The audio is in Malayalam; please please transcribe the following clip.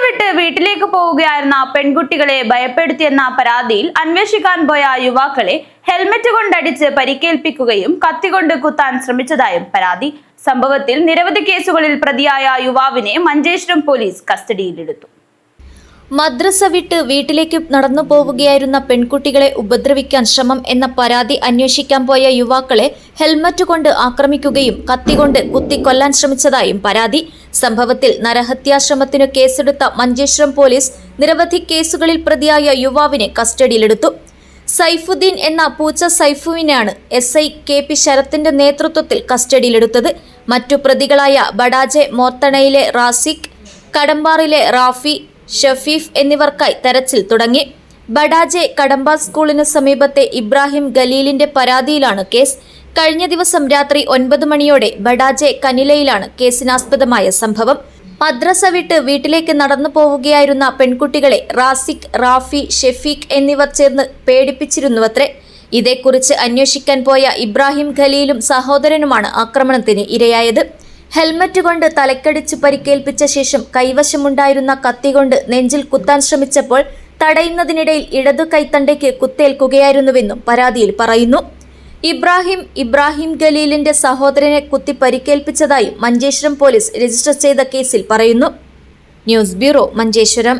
വിട്ട് വീട്ടിലേക്ക് പോവുകയായിരുന്ന പെൺകുട്ടികളെ ഭയപ്പെടുത്തിയെന്ന പരാതിയിൽ അന്വേഷിക്കാൻ പോയ യുവാക്കളെ ഹെൽമറ്റ് കൊണ്ടടിച്ച് പരിക്കേൽപ്പിക്കുകയും കത്തികൊണ്ട് കുത്താൻ ശ്രമിച്ചതായും പരാതി. സംഭവത്തിൽ നിരവധി കേസുകളിൽ പ്രതിയായ യുവാവിനെ മഞ്ചേശ്വരം പോലീസ് കസ്റ്റഡിയിലെടുത്തു. മദ്രസ വിട്ട് വീട്ടിലേക്ക് നടന്നു പോവുകയായിരുന്ന പെൺകുട്ടികളെ ഉപദ്രവിക്കാൻ ശ്രമം എന്ന പരാതി അന്വേഷിക്കാൻ പോയ യുവാക്കളെ ഹെൽമറ്റ് കൊണ്ട് ആക്രമിക്കുകയും കത്തികൊണ്ട് കുത്തിക്കൊല്ലാൻ ശ്രമിച്ചതായും പരാതി. സംഭവത്തിൽ നരഹത്യാശ്രമത്തിനു കേസെടുത്ത മഞ്ചേശ്വരം പോലീസ് നിരവധി കേസുകളിൽ പ്രതിയായ യുവാവിനെ കസ്റ്റഡിയിലെടുത്തു. സൈഫുദ്ദീൻ എന്ന പൂച്ച സൈഫുവിനെയാണ് SI KP ശരത്തിന്റെ നേതൃത്വത്തിൽ കസ്റ്റഡിയിലെടുത്തത്. മറ്റു പ്രതികളായ ബഡാജെ മോർത്തണയിലെ റാസിഖ്, കടമ്പാറിലെ റാഫി, ഷഫീഫ് എന്നിവർക്കായി തെരച്ചിൽ തുടങ്ങി. ബഡാജെ കടമ്പ സ്കൂളിന് സമീപത്തെ ഇബ്രാഹിം ഖലീലിന്റെ പരാതിയിലാണ് കേസ്. കഴിഞ്ഞ ദിവസം രാത്രി 9 മണിയോടെ ബഡാജെ കനിലയിലാണ് കേസിനാസ്പദമായ സംഭവം. മദ്രസ വിട്ട് വീട്ടിലേക്ക് നടന്നു പോവുകയായിരുന്ന പെൺകുട്ടികളെ റാസിഖ്, റാഫി, ഷെഫീഖ് എന്നിവർ ചേർന്ന് പേടിപ്പിച്ചിരുന്നുവത്രേ. ഇതേക്കുറിച്ച് അന്വേഷിക്കാൻ പോയ ഇബ്രാഹിം ഖലീലും സഹോദരനുമാണ് ആക്രമണത്തിന് ഇരയായത്. ഹെൽമറ്റ് കൊണ്ട് തലക്കടിച്ച് പരിക്കേൽപ്പിച്ച ശേഷം കൈവശമുണ്ടായിരുന്ന കത്തികൊണ്ട് നെഞ്ചിൽ കുത്താൻ ശ്രമിച്ചപ്പോൾ തടയുന്നതിനിടയിൽ ഇടതു കൈത്തണ്ടയ്ക്ക് കുത്തേൽക്കുകയായിരുന്നുവെന്നും പരാതിയിൽ പറയുന്നു. ഇബ്രാഹിം ഖലീലിന്റെ സഹോദരനെ കുത്തി പരിക്കേൽപ്പിച്ചതായും മഞ്ചേശ്വരം പോലീസ് രജിസ്റ്റർ ചെയ്ത കേസിൽ പറയുന്നു. News bureau, Manjeshwaram.